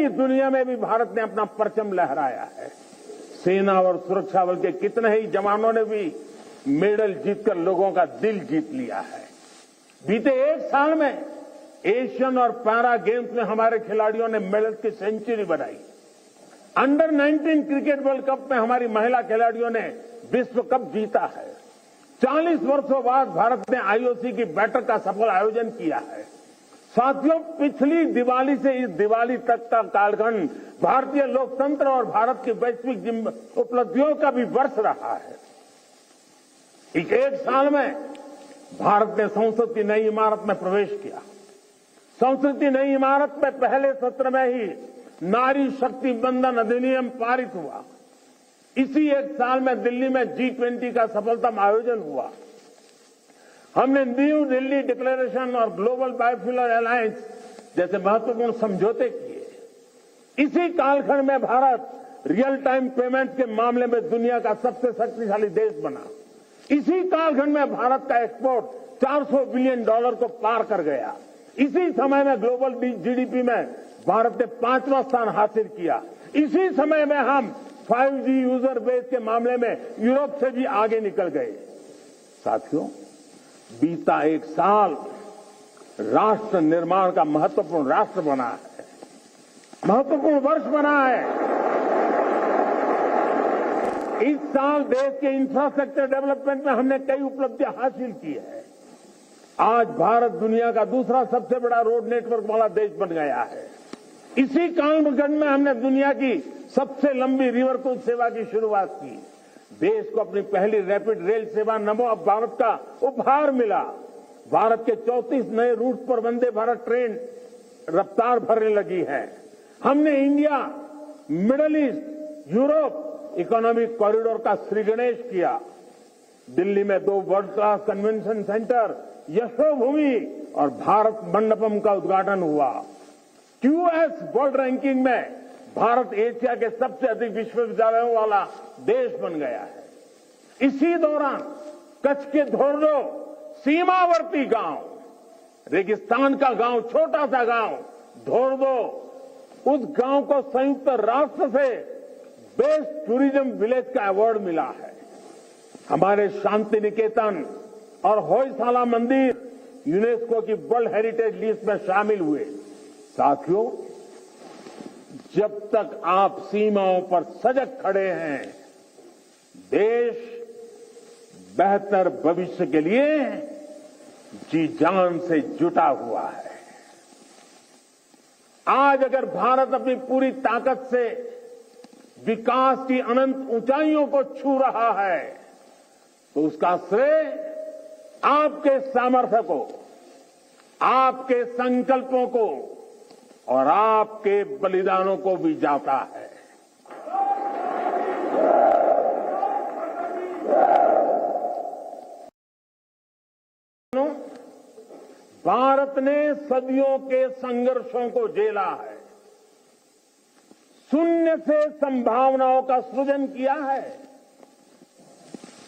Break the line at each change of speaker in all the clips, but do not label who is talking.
की दुनिया में भी भारत ने अपना परचम लहराया है। सेना और सुरक्षा बल के कितने ही जवानों ने भी मेडल जीतकर लोगों का दिल जीत लिया है। बीते एक साल में एशियन और पैरा गेम्स में हमारे खिलाड़ियों ने मेडल की सेंचुरी बनाई। अंडर 19 क्रिकेट वर्ल्ड कप में हमारी महिला खिलाड़ियों ने विश्व कप जीता है। 40 वर्षों बाद भारत ने आईओसी की बैठक का सफल आयोजन किया है। साथियों, पिछली दिवाली से इस दिवाली तक का कालखंड भारतीय लोकतंत्र और भारत की वैश्विक उपलब्धियों का भी वर्ष रहा है। एक साल में भारत ने संसद की नई इमारत में प्रवेश किया। संसद की नई इमारत में पहले सत्र में ही नारी शक्ति बंधन अधिनियम पारित हुआ। इसी एक साल में दिल्ली में G20 का सफलतम आयोजन हुआ। हमने न्यू दिल्ली डिक्लेरेशन और ग्लोबल बायोफ्यूल अलायंस जैसे महत्वपूर्ण समझौते किए। इसी कालखंड में भारत रियल टाइम पेमेंट के मामले में दुनिया का सबसे शक्तिशाली देश बना। इसी कालखंड में भारत का एक्सपोर्ट $400 बिलियन को पार कर गया। इसी समय में ग्लोबल जीडीपी में भारत ने 5वां स्थान हासिल किया। इसी समय में हम 5G यूजर बेस के मामले में यूरोप से भी आगे निकल गए। साथियों, बीता एक साल राष्ट्र निर्माण का महत्वपूर्ण राष्ट्र बना है, महत्वपूर्ण वर्ष बना है। इस साल देश के इंफ्रास्ट्रक्चर डेवलपमेंट में हमने कई उपलब्धियां हासिल की है। आज भारत दुनिया का दूसरा सबसे बड़ा रोड नेटवर्क वाला देश बन गया है। इसी कालखंड में हमने दुनिया की सबसे लंबी रिवर क्रूज सेवा की शुरुआत की। देश को अपनी पहली रैपिड रेल सेवा नमो अब भारत का उपहार मिला। भारत के 34 नए रूट पर वंदे भारत ट्रेन रफ्तार भरने लगी है। हमने India, middle east, Europe economic corridor का श्रीगणेश किया। दिल्ली में 2 world class convention centre, Yashobhoomi और भारत मंडपम का उद्घाटन हुआ। QS वर्ल्ड रैंकिंग में भारत एशिया के सबसे अधिक विश्वविद्यालयों वाला देश बन गया है। इसी दौरान कच्छ के धोर्डो सीमावर्ती गांव, रेगिस्तान का गांव, छोटा सा गांव धोर्डो, उस गांव को संयुक्त राष्ट्र से बेस्ट टूरिज्म विलेज का अवार्ड मिला है। हमारे शांति निकेतन और होयसाला मंदिर यूनेस्को की वर्ल्ड हेरिटेज लिस्ट में शामिल हुए। साथियों, जब तक आप सीमाओं पर सजग खड़े हैं, देश बेहतर भविष्य के लिए जी जान से जुटा हुआ है। आज अगर भारत अपनी पूरी ताकत से विकास की अनंत ऊंचाइयों को छू रहा है, तो उसका श्रेय आपके सामर्थ्य को, आपके संकल्पों को और आपके बलिदानों को भी जाता है। भारत ने सदियों के संघर्षों को झेला है, शून्य से संभावनाओं का सृजन किया है।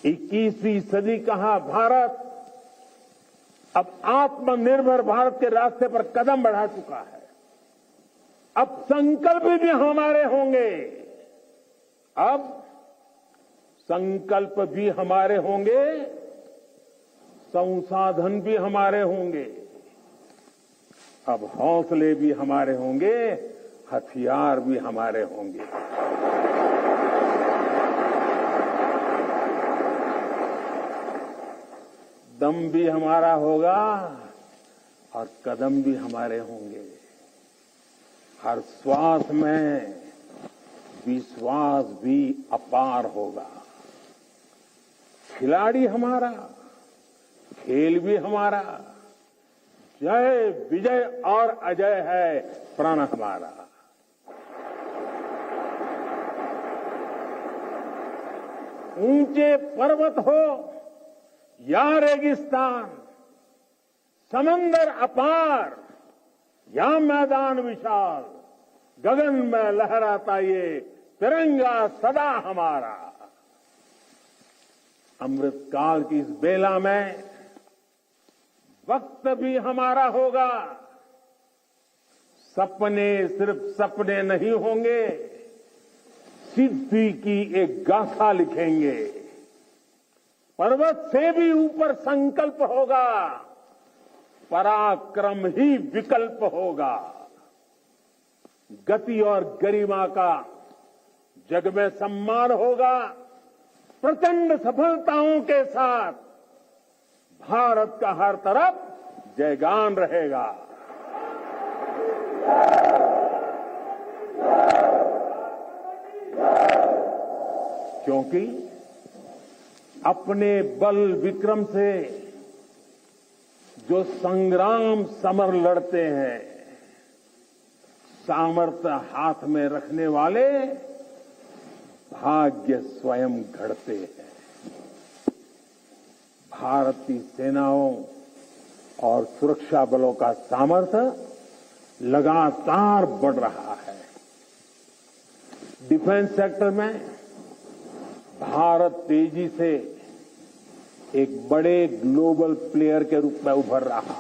21वीं सदी कहा भारत अब आत्मनिर्भर भारत के रास्ते पर कदम बढ़ा चुका है। अब संकल्प भी हमारे होंगे, अब संकल्प भी हमारे होंगे, संसाधन भी हमारे होंगे, अब हौसले भी हमारे होंगे, हथियार भी हमारे होंगे। दम भी हमारा होगा और कदम भी हमारे होंगे। हर श्वास में विश्वास भी अपार होगा। खिलाड़ी हमारा, खेल भी हमारा, जय विजय और अजय है प्रण हमारा। ऊंचे पर्वत हो या रेगिस्तान, समंदर अपार या मैदान विशाल, गगन में लहराता ये तिरंगा सदा हमारा। अमृतकाल की इस बेला में वक्त भी हमारा होगा, सपने सिर्फ सपने नहीं होंगे, सिद्धि की एक गाथा लिखेंगे। पर्वत से भी ऊपर संकल्प होगा, पराक्रम ही विकल्प होगा। गति और गरिमा का जग में सम्मान होगा। प्रचंड सफलताओं के साथ भारत का हर तरफ जयगान रहेगा। क्योंकि अपने बल विक्रम से जो संग्राम समर लड़ते हैं, सामर्थ्य हाथ में रखने वाले भाग्य स्वयं घड़ते हैं। भारत की सेनाओं और सुरक्षा बलों का सामर्थ्य लगातार बढ़ रहा है। डिफेंस सेक्टर में भारत तेजी से एक बड़े ग्लोबल प्लेयर के रूप में उभर रहा है।